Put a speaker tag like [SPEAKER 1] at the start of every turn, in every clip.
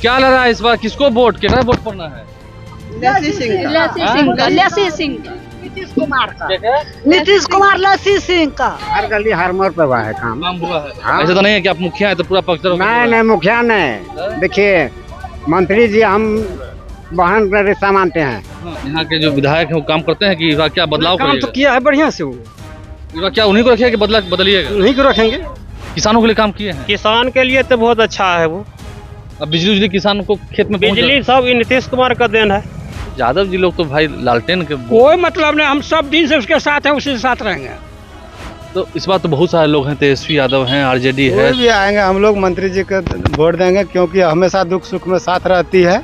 [SPEAKER 1] क्या लग रहा है इस बार, किसको वोट, कितना वोट पड़ना है?
[SPEAKER 2] लस्सी सिंह का नीतीश कुमार का
[SPEAKER 3] नीतीश कुमार लस्सी सिंह का।
[SPEAKER 4] हर गली हर मोड़ पे हुआ है काम
[SPEAKER 1] हुआ है।
[SPEAKER 4] हाँ।
[SPEAKER 1] ऐसा तो नहीं है कि आप मुखिया है तो पूरा पक्ष
[SPEAKER 4] नहीं मुखिया नहीं, देखिए मंत्री जी हम बहन का रिश्ता मानते हैं।
[SPEAKER 1] यहाँ के जो विधायक हैं वो काम करते हैं कि क्या बदलाव
[SPEAKER 5] काम तो किया है बढ़िया से, वो
[SPEAKER 1] क्या उन्हीं को रखिए कि बदलिएगा?
[SPEAKER 5] नहीं को रखेंगे।
[SPEAKER 1] किसानों के लिए काम किए हैं?
[SPEAKER 6] किसान के लिए तो बहुत अच्छा है वो।
[SPEAKER 1] अब बिजली किसान को खेत में
[SPEAKER 6] बिजली सब नीतीश कुमार का देन है।
[SPEAKER 1] यादव जी लोग तो भाई लालटेन के
[SPEAKER 5] कोई मतलब नहीं, हम सब दिन से उसके साथ हैं, उसी के साथ रहेंगे।
[SPEAKER 1] तो इस बार तो बहुत सारे लोग हैं, तेजस्वी यादव हैं, आरजेडी है।
[SPEAKER 7] कोई भी आएंगे हम लोग मंत्री जी को वोट देंगे, क्योंकि हमेशा दुख सुख में साथ रहती है।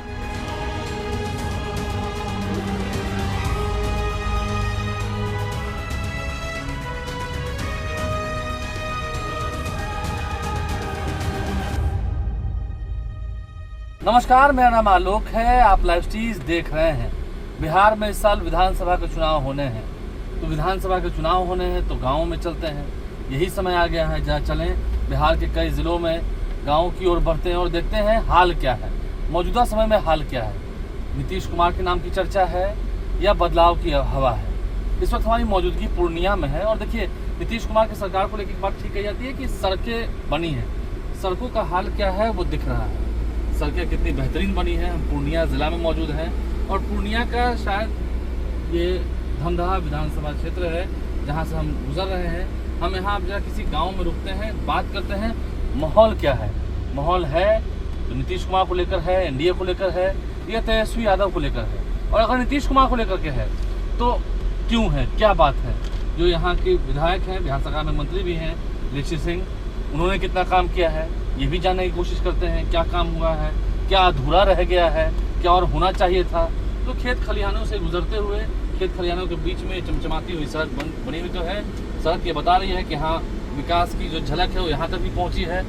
[SPEAKER 1] नमस्कार, मेरा नाम आलोक है, आप लाइव स्टीज देख रहे हैं। बिहार में इस साल विधानसभा के चुनाव होने हैं, तो विधानसभा के चुनाव होने हैं तो गाँव में चलते हैं। यही समय आ गया है जहाँ चलें बिहार के कई ज़िलों में, गाँव की ओर बढ़ते हैं और देखते हैं हाल क्या है, मौजूदा समय में हाल क्या है। नीतीश कुमार के नाम की चर्चा है या बदलाव की हवा है? इस वक्त हमारी मौजूदगी पूर्णिया में है और देखिए नीतीश कुमार की सरकार को लेकर एक बात ठीक कही जाती है कि सड़कें बनी हैं, सड़कों का हाल क्या है वो दिख रहा है। सड़कें कितनी बेहतरीन बनी हैं। हम पूर्णिया ज़िला में मौजूद हैं और पूर्णिया का शायद ये धमदाहा विधानसभा क्षेत्र है जहां से हम गुजर रहे हैं। हम यहाँ जरा किसी गांव में रुकते हैं, बात करते हैं माहौल क्या है। माहौल है तो नीतीश कुमार को लेकर है, एनडीए को लेकर है, या तेजस्वी यादव को लेकर है। और अगर नीतीश कुमार को लेकर के है तो क्यों है, क्या बात है? जो यहाँ के विधायक हैं, बिहार सरकार में मंत्री भी हैं लस्सी सिंह, उन्होंने कितना काम किया है ये भी जानने की कोशिश करते हैं। क्या काम हुआ है, क्या अधूरा रह गया है, क्या और होना चाहिए था। तो खेत खलिहानों से गुजरते हुए, खेत खलिहानों के बीच में चमचमाती हुई सड़क बनी हुई तो है। सड़क ये बता रही है कि हाँ, विकास की जो झलक है वो यहाँ तक भी पहुँची है।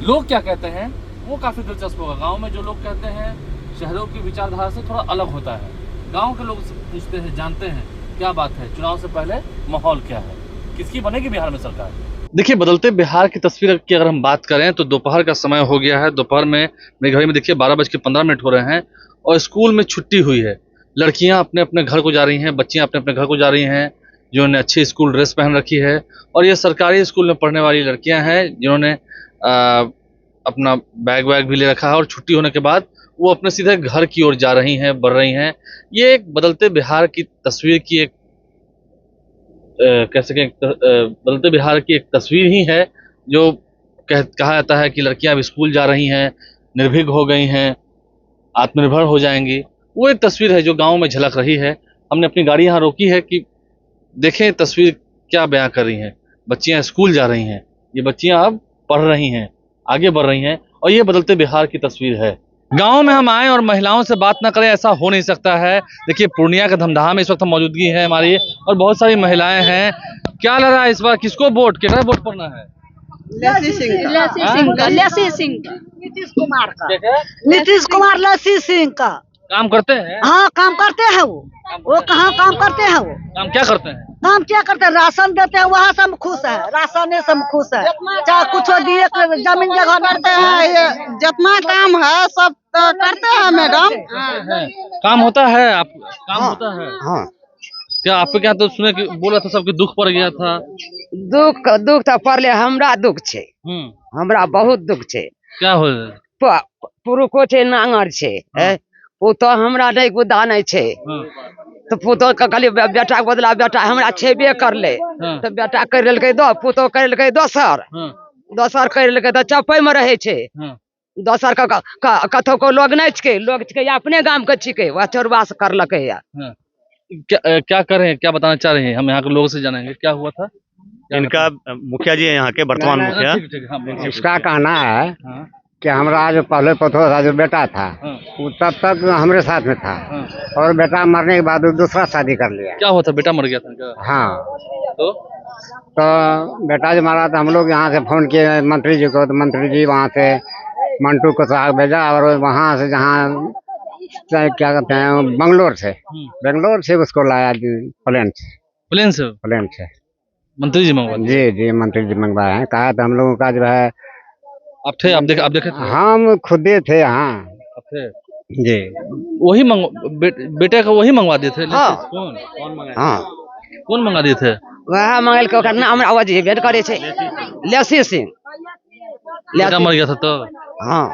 [SPEAKER 1] लोग क्या कहते हैं वो काफ़ी दिलचस्प होगा। गाँव में जो लोग कहते हैं शहरों की विचारधारा से थोड़ा अलग होता है। गाँव के लोग पूछते हैं, जानते हैं क्या बात है, चुनाव से पहले माहौल क्या है, किसकी बनेगी बिहार में सरकार। देखिए, बदलते बिहार की तस्वीर की अगर हम बात करें तो दोपहर का समय हो गया है। दोपहर में मेरे घर में देखिए 12:15 हो रहे हैं और स्कूल में छुट्टी हुई है। लड़कियां अपने अपने घर को जा रही हैं, बच्चियां अपने अपने घर को जा रही हैं, जिन्होंने अच्छी स्कूल ड्रेस पहन रखी है। और ये सरकारी स्कूल में पढ़ने वाली लड़कियां हैं जिन्होंने अपना बैग वैग भी ले रखा है और छुट्टी होने के बाद वो अपने सीधे घर की ओर जा रही हैं, बढ़ रही हैं। ये एक बदलते बिहार की तस्वीर की एक कह सकें बदलते बिहार की एक तस्वीर ही है। जो कहा जाता है कि लड़कियां अब स्कूल जा रही हैं, निर्भीक हो गई हैं, आत्मनिर्भर हो जाएंगी, वो एक तस्वीर है जो गांव में झलक रही है। हमने अपनी गाड़ी यहाँ रोकी है कि देखें तस्वीर क्या बयां कर रही हैं। बच्चियां स्कूल जा रही हैं, ये बच्चियां अब पढ़ रही हैं, आगे बढ़ रही हैं और ये बदलते बिहार की तस्वीर है। गांव में हम आए और महिलाओं से बात ना करें, ऐसा हो नहीं सकता है। देखिए, पूर्णिया का धमदाहा में इस वक्त मौजूदगी है हमारी और बहुत सारी महिलाएं हैं। क्या लग रहा है इस बार, किसको वोट, कितना वोट पड़ना है?
[SPEAKER 2] लस्सी सिंह का नीतीश कुमार का
[SPEAKER 3] नीतीश कुमार लस्सी सिंह का।
[SPEAKER 1] काम करते हैं?
[SPEAKER 3] हाँ, काम करते हैं वो कहाँ काम करते हैं? वो
[SPEAKER 1] काम क्या करते हैं?
[SPEAKER 3] काम क्या करते हैं? राशन देते हैं, वहाँ सब खुश है, राशन सब खुश है। चाहे कुछ दिए, जमीन जगह
[SPEAKER 2] करते हैं, ये जितना काम है सब तो करते हैं मैडम।
[SPEAKER 1] काम होता है, आप काम होता है?
[SPEAKER 4] हाँ।
[SPEAKER 1] क्या आपके क्या तो सुने कि बोला था सबके दुख पड़ गया था?
[SPEAKER 8] दुख तो पड़ले, हमरा दुख छे, हमरा बहुत दुख छे।
[SPEAKER 1] क्या हो?
[SPEAKER 8] पुरुषो छे, नांगर छे, पुतो हमरा नहीं गुदा नहीं छे। तो पुतो कहलिए बेटा के बदला बेटा हमरा छेबे करले, तो बेटा कर लेलकै दो, पुतो कर लेलकै दोसर कर लेलकै तो चप्पे में रहे छे। दोसर कथो को लोग नहीं छके, लोग छके अपने गांव के छके, वह चोरबा से करलकै या।
[SPEAKER 1] क्या कर रहे हैं, क्या बताना चाह रहे हैं? हम यहाँ के लोगों से जानेंगे क्या हुआ था।
[SPEAKER 6] इनका मुखिया जी है यहाँ के, वर्तमान मुखिया।
[SPEAKER 4] इसका कहना है कि हमारा जो पहले पथो था, जो बेटा था वो तब तक हमारे साथ में था और बेटा मरने के बाद दूसरा शादी कर लिया।
[SPEAKER 1] क्या हुआ था, बेटा मर गया था क्या?
[SPEAKER 4] हाँ, तो बेटा जो मारा था, हम लोग यहाँ से फोन किए मंत्री जी को, तो मंत्री जी वहाँ से मंटू को साग भेजा और वहाँ से जहाँ क्या कहते हैं बेंगलोर से उसको लाया प्लेन से
[SPEAKER 1] मंत्री जी मंगवा?
[SPEAKER 4] जी मंत्री जी मंगवाए हैं। कहा था हम लोगों का जो है,
[SPEAKER 1] आप थे, आप देखे थे?
[SPEAKER 4] हम खुदे थे। हाँ,
[SPEAKER 1] थे
[SPEAKER 4] जी
[SPEAKER 1] वही बेटे का वही मंगवा दिए थे
[SPEAKER 8] हाँ।
[SPEAKER 1] कौन मंगाया
[SPEAKER 8] हाँ
[SPEAKER 1] कौन मंगा दिए थे
[SPEAKER 8] वह मंगल के ओकर नाम आवाज भेट करे छे लेसी सिंह
[SPEAKER 1] बेटा मर गया था तो
[SPEAKER 8] हाँ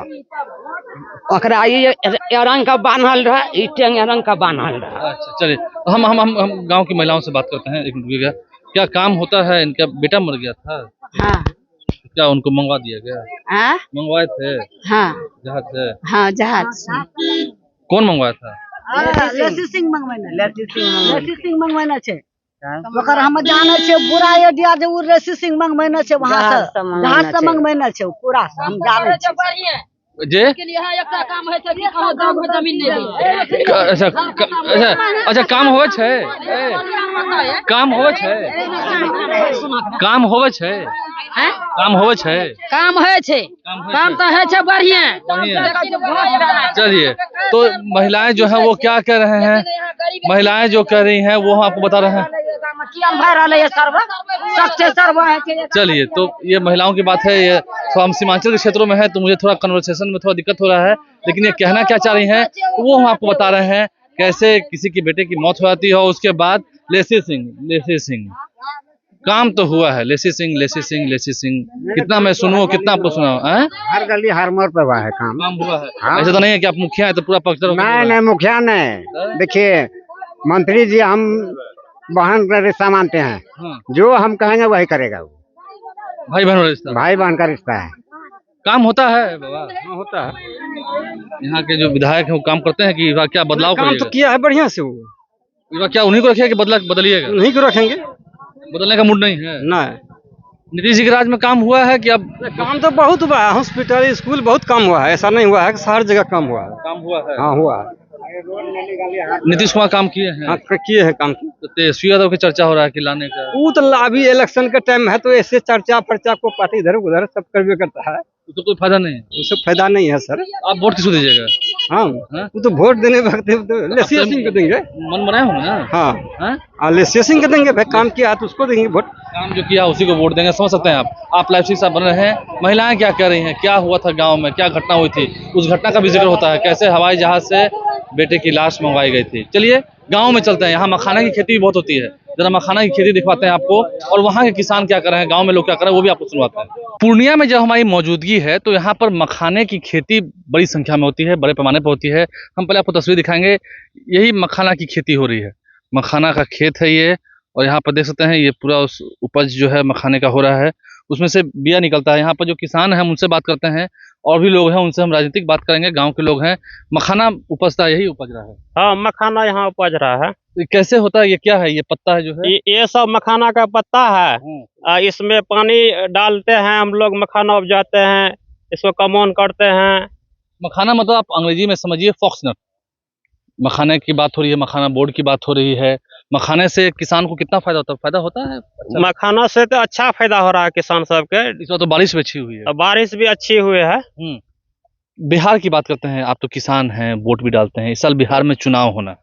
[SPEAKER 8] ओकरा ये रंग का बांधल रहा ई टेंग रंग का बांधल रहा।
[SPEAKER 1] अच्छा चलिए तो हम गांव की महिलाओं से बात करते हैं एक मिनट रुकिएगा। क्या काम होता है इनका बेटा मर गया था
[SPEAKER 2] हाँ
[SPEAKER 1] क्या उनको मंगवा दिया गया
[SPEAKER 2] हाँ
[SPEAKER 1] मंगवाए थे
[SPEAKER 2] हाँ
[SPEAKER 1] जहाज से
[SPEAKER 2] हाँ जहाज से
[SPEAKER 1] कौन मंगवाया था
[SPEAKER 3] लेसी सिंह मंगवाना छे ओकर हम जाने छे बुरा आइडिया जे उ लेसी सिंह मंगवाना छे वहां से जहाज से मंगवाना छे पूरा हम जाने छे
[SPEAKER 1] जे अच्छा काम होवे छे काम होवे छे काम होवे छे काम होवे छे
[SPEAKER 2] काम है छे काम तो है छे बढ़िया
[SPEAKER 1] चलिए तो महिलाएं जो है वो क्या कह रहे हैं महिलाएं जो कह रही हैं वो हम आपको बता रहे हैं चलिए तो ये महिलाओं की बात है ये तो हम सीमांचल के क्षेत्रों में है तो मुझे थोड़ा कन्वर्सेशन में थोड़ा दिक्कत हो रहा है लेकिन ये कहना क्या चाह रही हैं वो हम आपको बता रहे हैं कैसे किसी के बेटे की मौत हो जाती है और उसके बाद लेसी सिंह काम तो हुआ है लेसी सिंह कितना मैं सुनूं कितना आपको सुनाऊं
[SPEAKER 4] हर गली हर मोड़ पे हुआ है काम
[SPEAKER 1] हुआ है
[SPEAKER 4] हाँ।
[SPEAKER 1] ऐसा तो नहीं है कि आप मुखिया है तो पूरा पक्ष
[SPEAKER 4] नहीं मुखिया नहीं देखिए मंत्री जी हम बहन का रिश्ता मानते हैं
[SPEAKER 1] हाँ।
[SPEAKER 4] जो हम कहेंगे वही करेगा वो
[SPEAKER 1] भाई बहन रिश्ता
[SPEAKER 4] भाई बहन का रिश्ता है
[SPEAKER 1] काम होता है बाबा
[SPEAKER 5] हाँ होता है।
[SPEAKER 1] यहाँ के जो विधायक हैं वो काम करते हैं कि इस बार क्या बदलाव
[SPEAKER 5] काम तो
[SPEAKER 1] करिएगा
[SPEAKER 5] किया है बढ़िया से वो
[SPEAKER 1] इस बार क्या उन्हीं को रखिएगा कि बदलिएगा
[SPEAKER 5] नहीं को रखेंगे
[SPEAKER 1] बदलने का मूड नहीं है
[SPEAKER 5] ना
[SPEAKER 1] नीतीश जी के राज में काम हुआ है कि अब
[SPEAKER 5] काम तो बहुत हुआ है हॉस्पिटल स्कूल बहुत काम हुआ है ऐसा नहीं हुआ है कि हर जगह काम हुआ है।
[SPEAKER 1] काम हुआ है
[SPEAKER 5] हाँ हुआ है
[SPEAKER 1] नीतीश कुमार काम किए हैं
[SPEAKER 5] हाँ किए हैं काम
[SPEAKER 1] तो तेजस्वी यादव की चर्चा हो रहा है कि लाने का
[SPEAKER 5] वो तो अभी इलेक्शन का टाइम है तो ऐसे चर्चा पर्चा को पार्टी इधर उधर सब करबे करता है
[SPEAKER 1] तो कोई फायदा नहीं है
[SPEAKER 5] उससे फायदा नहीं है सर।
[SPEAKER 1] आप वोट किसको दीजिएगा
[SPEAKER 5] हाँ वो तो वोट देने वक्त तो लेसी सिंह को देंगे
[SPEAKER 1] मन बनाए होंगे ना
[SPEAKER 5] हाँ लेसी सिंह को देंगे भाई काम किया तो उसको देंगे वोट
[SPEAKER 1] काम जो किया उसी को वोट देंगे समझ सकते हैं आप लाइव सीट बन रहे हैं महिलाएं क्या कह रही हैं क्या हुआ था गांव में क्या घटना हुई थी उस घटना का भी जिक्र होता है कैसे हवाई जहाज से बेटे की लाश मंगवाई गई थी। चलिए गांव में चलते हैं यहाँ मखाना की खेती भी बहुत होती है जरा मखाना की खेती दिखवाते हैं आपको और वहाँ के किसान क्या कर रहे हैं गांव में लोग क्या कर रहे हैं वो भी आपको सुनवाते हैं। पूर्णिया में जब हमारी मौजूदगी है तो यहाँ पर मखाने की खेती बड़ी संख्या में होती है बड़े पैमाने पर होती है। हम पहले आपको तस्वीर दिखाएंगे यही मखाना की खेती हो रही है मखाना का खेत है ये और यहाँ पर देख सकते हैं ये पूरा उस उपज जो है मखाने का हो रहा है उसमें से बिया निकलता है। यहाँ पर जो किसान हैं हम उनसे बात करते हैं और भी लोग हैं उनसे हम राजनीतिक बात करेंगे गांव के लोग हैं। मखाना उपजता यही उपज रहा है
[SPEAKER 6] हाँ मखाना यहाँ उपज रहा है।
[SPEAKER 1] तो कैसे होता है ये क्या है ये पत्ता है जो है
[SPEAKER 6] ये सब मखाना का पत्ता है इसमें पानी डालते हैं हम लोग मखाना उपजाते हैं इसको कमौन करते हैं।
[SPEAKER 1] मखाना मतलब आप अंग्रेजी में समझिए फॉक्सनट मखाने की बात हो रही है मखाना बोर्ड की बात हो रही है। मखाने से किसान को कितना फायदा होता है अच्छा।
[SPEAKER 6] मखाना से तो अच्छा फायदा हो रहा है किसान सबके।
[SPEAKER 1] इस बार तो बारिश भी अच्छी हुई है
[SPEAKER 6] बारिश भी अच्छी हुई है।
[SPEAKER 1] बिहार की बात करते हैं आप तो किसान हैं वोट भी डालते हैं इस साल बिहार में चुनाव होना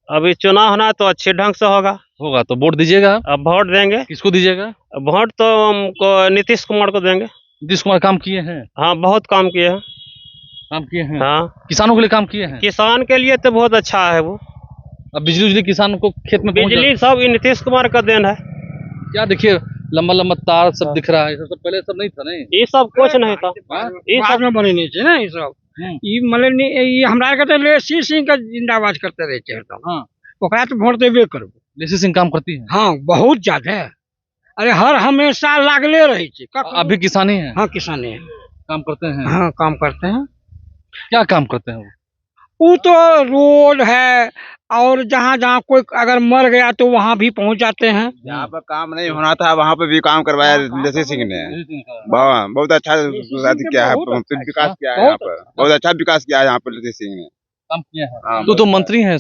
[SPEAKER 6] अभी चुनाव होना तो अच्छे ढंग से होगा
[SPEAKER 1] तो वोट दीजिएगा।
[SPEAKER 6] अब वोट देंगे
[SPEAKER 1] किसको दीजिएगा
[SPEAKER 6] वोट तो हमको नीतीश कुमार को देंगे।
[SPEAKER 1] नीतीश कुमार काम किए हैं
[SPEAKER 6] हाँ बहुत काम किए हैं हाँ
[SPEAKER 1] किसानों के लिए काम किए हैं
[SPEAKER 6] किसान के लिए तो बहुत अच्छा है वो।
[SPEAKER 1] अब बिजली किसान को खेत में
[SPEAKER 6] बिजली सब नीतीश कुमार का देन है।
[SPEAKER 1] क्या देखिए लंबा तार सब दिख रहा है सब पहले सब नहीं था नहीं
[SPEAKER 6] ये सब कुछ नहीं था
[SPEAKER 5] ये सब में बने नहीं थे ना ये सब ये मतलब ये हमरा के तो लेसी सिंह का जिंदाबाद करते रहे हरदम
[SPEAKER 1] हाँ
[SPEAKER 5] ओकरा तो वोट देबे करबो।
[SPEAKER 1] लेसी सिंह काम करती है
[SPEAKER 5] हाँ बहुत ज्यादा अरे हर हमेशा लागले रहे
[SPEAKER 1] अभी किसानी है
[SPEAKER 5] हाँ किसानी है
[SPEAKER 1] काम करते हैं
[SPEAKER 5] हाँ काम करते हैं।
[SPEAKER 1] क्या काम करते हैं
[SPEAKER 5] वो तो रोड है और जहाँ जहाँ कोई अगर मर गया तो वहाँ भी पहुँच जाते हैं।
[SPEAKER 7] जहाँ पर काम नहीं होना था वहाँ पे भी काम करवाया लेसी सिंह ने बहुत अच्छा किया है विकास किया है यहाँ पर बहुत अच्छा विकास किया है यहाँ पर लेसी सिंह ने
[SPEAKER 1] काम किया है। तो मंत्री हैं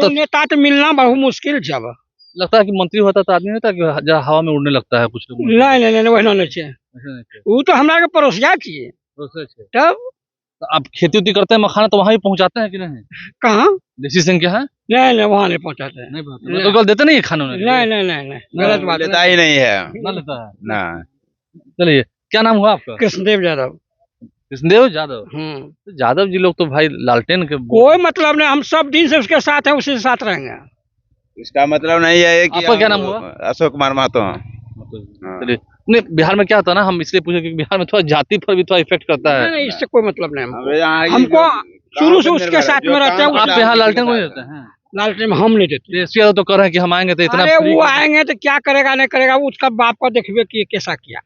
[SPEAKER 5] नेता तो मिलना बहुत मुश्किल है अब
[SPEAKER 1] लगता है कि मंत्री होता तो आदमी होता कि जरा हवा में उड़ने लगता है कुछ लोग
[SPEAKER 5] नहीं वही नहीं चाहिए वो तो हमारा के पड़ोसिया चाहिए तब
[SPEAKER 1] आप खेती उती करते हैं मखाना तो वहाँ भी पहुँचाते हैं कि नहीं
[SPEAKER 5] कहाँ
[SPEAKER 1] लेसी सिंह के हैं
[SPEAKER 5] नहीं वहाँ नहीं पहुँचाते हैं
[SPEAKER 1] नहीं तो देते नहीं खाना
[SPEAKER 5] नहीं गलत बात
[SPEAKER 7] लेता ही नहीं है
[SPEAKER 1] ना लेता है
[SPEAKER 7] ना।
[SPEAKER 1] चलिए क्या नाम हुआ आपका
[SPEAKER 5] कृष्णदेव यादव
[SPEAKER 1] कृष्णदेव यादव यादव जी लोग तो भाई लालटेन के
[SPEAKER 5] कोई मतलब नहीं, हम सब दिन से उसके साथ हैं, उसी के साथ रहेंगे।
[SPEAKER 7] इसका मतलब नहीं है कि
[SPEAKER 1] आपका क्या नाम हुआ?
[SPEAKER 7] अशोक कुमार महतो।
[SPEAKER 1] चलिए, नहीं बिहार में क्या होता है ना, हम इसलिए पूछे क्योंकि बिहार में थोड़ा जाति पर भी थोड़ा इफेक्ट करता है।
[SPEAKER 5] नहीं, इससे कोई मतलब नहीं हमको।
[SPEAKER 7] अब यहाँ
[SPEAKER 5] हमको शुरू से उसके साथ में रहते हैं।
[SPEAKER 1] आप यहाँ लालटेन को नहीं देते हैं?
[SPEAKER 5] लालटेन में हम नहीं देते।
[SPEAKER 1] देसी यादव तो कर रहे हैं कि हम आएंगे तो इतना
[SPEAKER 5] अरे
[SPEAKER 1] free
[SPEAKER 5] वो
[SPEAKER 1] कर-
[SPEAKER 5] आएंगे तो क्या करेगा नहीं करेगा, वो उसका बाप का देखिए कि कैसा किया।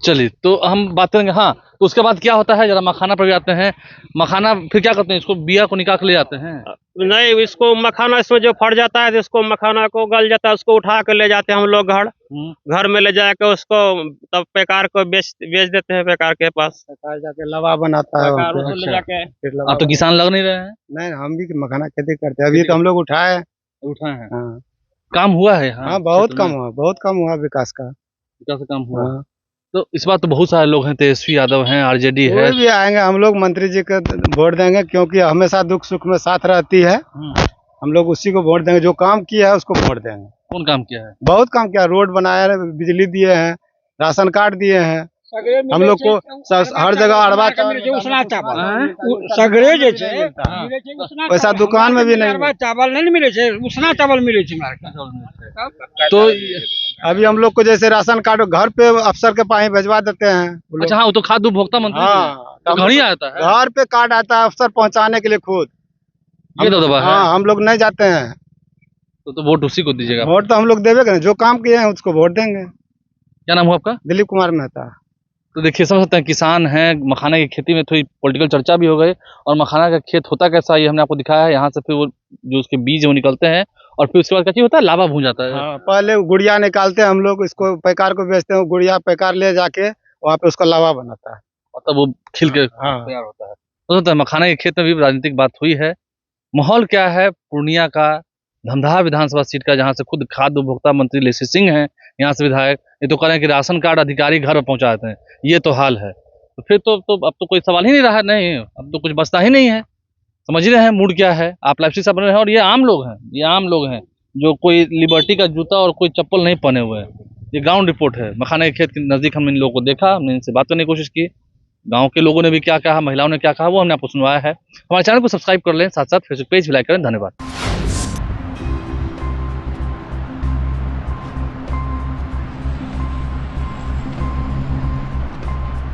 [SPEAKER 1] चलिए तो हम बात करेंगे। हाँ, तो उसके बाद क्या होता है, जरा मखाना पर भी आते हैं। मखाना फिर क्या करते हैं, इसको बिया को निकाल के ले जाते हैं।
[SPEAKER 6] नहीं, इसको मखाना इसमें जो फट जाता है तो इसको मखाना को गल जाता है, उसको उठा के ले जाते हैं हम लोग घर में ले जाके उसको तब पैकार को बेच देते हैं, पैकार के पास
[SPEAKER 4] जाके लवा बनाता है
[SPEAKER 6] पैकार उसको ले जाके।
[SPEAKER 1] आप तो किसान लग नहीं रहे हैं।
[SPEAKER 4] नहीं, हम भी मखाना खेती करते हैं। अभी तो हम लोग उठाए हैं।
[SPEAKER 1] उठाए हैं।
[SPEAKER 4] हाँ,
[SPEAKER 1] काम हुआ है।
[SPEAKER 4] हाँ, बहुत कम हुआ विकास का।
[SPEAKER 1] विकास का काम हुआ।
[SPEAKER 4] हाँ।
[SPEAKER 1] तो इस बार तो बहुत सारे लोग हैं, तेजस्वी यादव हैं, आरजेडी है।
[SPEAKER 4] कोई भी आएंगे हम लोग मंत्री जी को वोट देंगे, क्योंकि हमेशा दुख सुख में साथ रहती है। हम लोग उसी को वोट देंगे, जो काम किया है उसको वोट देंगे।
[SPEAKER 1] कौन काम किया है?
[SPEAKER 4] बहुत काम किया, रोड बनाया है, बिजली दिए हैं, राशन कार्ड दिए हैं। हम लोग को हर जगह अरबा
[SPEAKER 5] उसना चावल सगरे जे छे,
[SPEAKER 4] पैसा दुकान में भी नहीं।
[SPEAKER 5] अरबा चावल नहीं मिले छे, उसना चावल मिले छे हमारे।
[SPEAKER 1] तो
[SPEAKER 4] अभी हम लोग को जैसे राशन कार्ड घर पे अफसर के पास ही भिजवा देते हैं।
[SPEAKER 1] अच्छा, हाँ, वो तो खाद्य उपभोक्ता मंत्री
[SPEAKER 4] हाँ,
[SPEAKER 1] तो घर ही आता है।
[SPEAKER 4] घर पे कार्ड आता है अफसर पहुंचाने के लिए खुद।
[SPEAKER 1] ये तो दबा है।
[SPEAKER 4] हाँ, हम लोग नहीं जाते हैं।
[SPEAKER 1] तो वोट उसी को दीजिएगा।
[SPEAKER 4] वोट तो हम लोग देवे करें, जो काम किए हैं उसको वोट देंगे।
[SPEAKER 1] क्या नाम हुआ आपका?
[SPEAKER 4] दिलीप कुमार मेहता।
[SPEAKER 1] तो देखिए, समझ सकते हैं किसान हैं, मखाना की खेती में थोड़ी पॉलिटिकल चर्चा भी हो गई। और मखाना का खेत होता कैसा है ये हमने आपको दिखाया है। यहाँ से फिर वो जो उसके बीज वो निकलते हैं और फिर उसके बाद क्या चीज होता है, लावा भून जाता है।
[SPEAKER 4] हाँ, पहले गुड़िया निकालते हैं हम लोग, इसको पैकार को बेचते हैं, गुड़िया पैकार ले जाके वहाँ पे उसका लावा बनाता है।
[SPEAKER 1] और तब वो खिल के
[SPEAKER 4] हाँ।
[SPEAKER 1] तैयार होता है। तो मखाना के खेत में भी राजनीतिक बात हुई है। माहौल क्या है पूर्णिया का, धमदाहा विधानसभा सीट का, जहाँ से खुद खाद्य उपभोक्ता मंत्री लेसी सिंह हैं यहाँ से विधायक। ये तो कह रहे हैं कि राशन कार्ड अधिकारी घर पर पहुंचा देते हैं। ये तो हाल है। तो फिर तो अब तो कोई सवाल ही नहीं रहा। नहीं, अब तो कुछ बचता ही नहीं है। समझ रहे हैं मूड क्या है। आप लाइव से बन रहे हैं और ये आम लोग हैं, जो कोई लिबर्टी का जूता और कोई चप्पल नहीं पहने हुए हैं। ये ग्राउंड रिपोर्ट है। मखाना के खेत के नजदीक हमने इन लोगों को देखा, हमने इनसे बात करने की कोशिश की। गांव के लोगों ने भी क्या कहा, महिलाओं ने क्या कहा, वो हमने आपको सुनवाया है। हमारे चैनल को सब्सक्राइब कर लें, साथ साथ फेसबुक पेज भी लाइक करें। धन्यवाद।